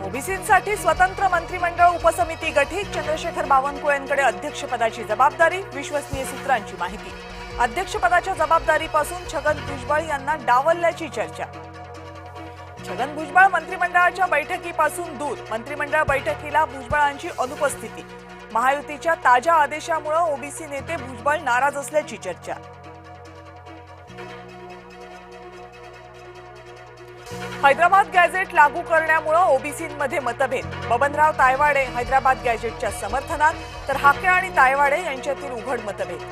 ओबीसींसाठी स्वतंत्र मंत्रिमंडळ उपसमिती गठीत, चंद्रशेखर बावनकुळेंकडे अध्यक्षपदाची जबाबदारी, विश्वसनीय सूत्रांची माहिती। अध्यक्षपदाच्या जबाबदारीपासून छगन भुजबळ यांना डावलल्याची चर्चा। छगन भुजबळ मंत्रिमंडळाच्या बैठकीपासून दूर, मंत्रिमंडळ बैठकीला भुजबळांची अनुपस्थिती। महायुतीच्या ताज्या आदेशामुळे ओबीसी नेते भुजबळ नाराज असल्याची चर्चा। हैदराबाद गॅझेट लागू करण्यामुळे ओबीसींमध्ये मतभेद। बबनराव तायवाडे हैदराबाद गॅझेटच्या समर्थनात, तर हाके आणि तायवाडे यांच्यातील उघड मतभेद।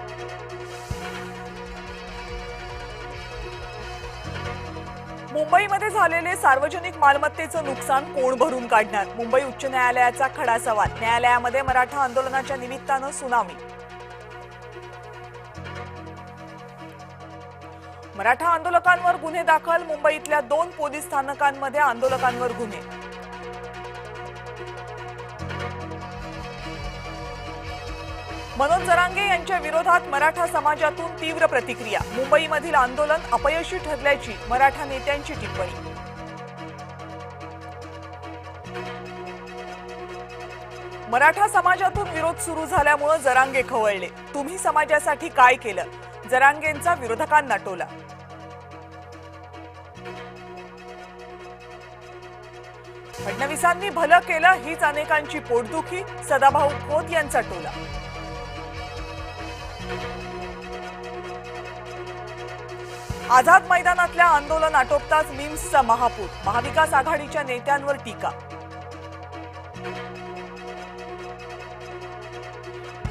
मुंबईमध्ये झालेले सार्वजनिक मालमत्तेचं नुकसान कोण भरून काढणार? मुंबई उच्च न्यायालयाचा खडा सवाल। न्यायालयामध्ये मराठा आंदोलनाच्या निमित्तानं सुनावणी। मराठा आंदोलकांवर गुन्हे दाखल, मुंबईतल्या 2 पोलीस स्थानकांमध्ये आंदोलकांवर गुन्हे। मनोज जरांगे यांच्या विरोधात मराठा समाजातून तीव्र प्रतिक्रिया। मुंबईमधील आंदोलन अपयशी ठरल्याची मराठा नेत्यांची टिप्पणी। मराठा समाजातून विरोध सुरू झाल्यामुळे जरांगे खवळले। तुम्ही समाजासाठी काय केलं? जरांगेंचा विरोधकांना टोला। फडणवीसांनी भलं केलं हीच अनेकांची पोटदुखी, सदाभाऊ खोत यांचा टोला। आझाद मैदानातल्या आंदोलन आटोपताच मीम्सचा महापूर, महाविकास आघाडीच्या नेत्यांवर टीका।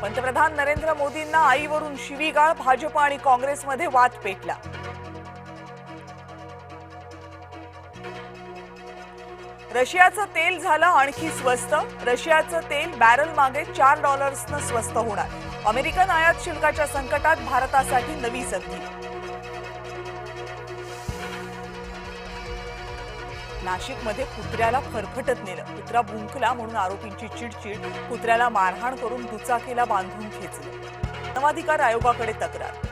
पंतप्रधान नरेंद्र मोदींना आईवरून शिवीगाळ, भाजप आणि काँग्रेसमध्ये वाद पेटला। रशियाचं तेल झालं आणखी स्वस्त, रशियाचं तेल बॅरल मागे $4 स्वस्त होणार। अमेरिकन आयात शुल्काच्या संकटात भारतासाठी नवी संधी। नाशिकमध्ये कुत्र्याला फरफटत नेलं, कुत्रा भुंकला म्हणून आरोपींची चिडचिड, कुत्र्याला मारहाण करून दुचाकीला बांधून खेचलं। मानवाधिकार आयोगाकडे तक्रार।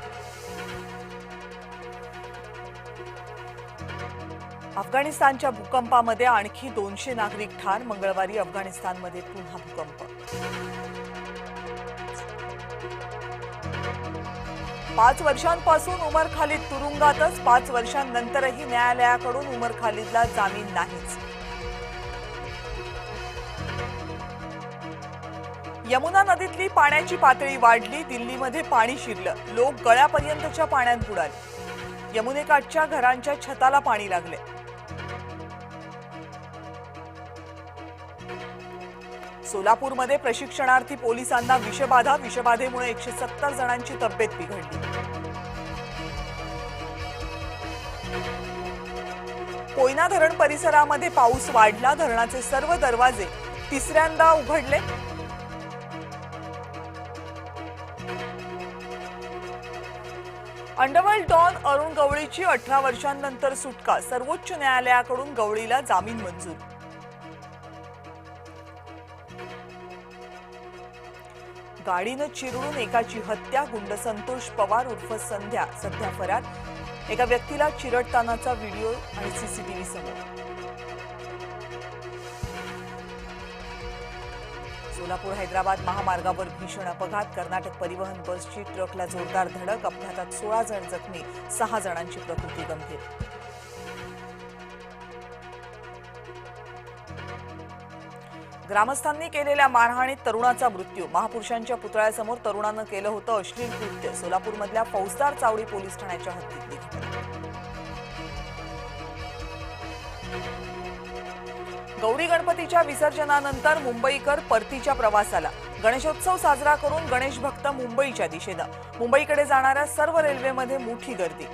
अफगाणिस्तानच्या भूकंपामध्ये आणखी 200 नागरिक ठार, मंगळवारी अफगाणिस्तानमध्ये पुन्हा भूकंप। 5 वर्षांपासून उमर खालिद तुरुंगातच, 5 वर्षांनंतरही न्यायालयाकडून उमर खालिदला जामीन नाहीच। यमुना नदीतली पाण्याची पातळी वाढली, दिल्लीमध्ये पाणी शिरलं, लोक गळ्यापर्यंतच्या पाण्यात बुडाले। यमुनेकाठच्या घरांच्या छताला पाणी लागले। सोलापूरमध्ये प्रशिक्षणार्थी पोलिसांना विषबाधा, विषबाधेमुळे 170 जणांची तब्येत बिघडली। कोयना धरण परिसरामध्ये पाऊस वाढला, धरणाचे सर्व दरवाजे तिसऱ्यांदा उघडले। अंडरवर्ल्ड डॉन अरुण गवळीची 18 वर्षांनंतर सुटका, सर्वोच्च न्यायालयाकडून गवळीला जामीन मंजूर। गाडीनं चिरडून एकाची हत्या, गुंड संतोष पवार उर्फ संध्या सध्या फरार। एका व्यक्तीला चिरडतानाचा व्हिडिओ आणि सीसीटीव्ही समोर। सोलापूर हैदराबाद महामार्गावर भीषण अपघात, कर्नाटक परिवहन बसची ट्रकला जोरदार धडक, अपघातात 16 जण जखमी, 6 जणांची प्रकृती गंभीर। ग्रामस्थांनी केलेल्या मारहाणीत तरुणाचा मृत्यू, महापुरुषांच्या पुतळ्यासमोर तरुणानं केलं होतं अश्लील कृत्य। सोलापूरमधल्या फौजदार चावडी पोलीस ठाण्याच्या हद्दीतली घटना। गौरी गणपतीच्या विसर्जनानंतर मुंबईकर परतीच्या प्रवासाला, गणेशोत्सव साजरा करून गणेश भक्त मुंबईच्या दिशेनं, मुंबईकडे जाणाऱ्या सर्व रेल्वेमध्ये मोठी गर्दी।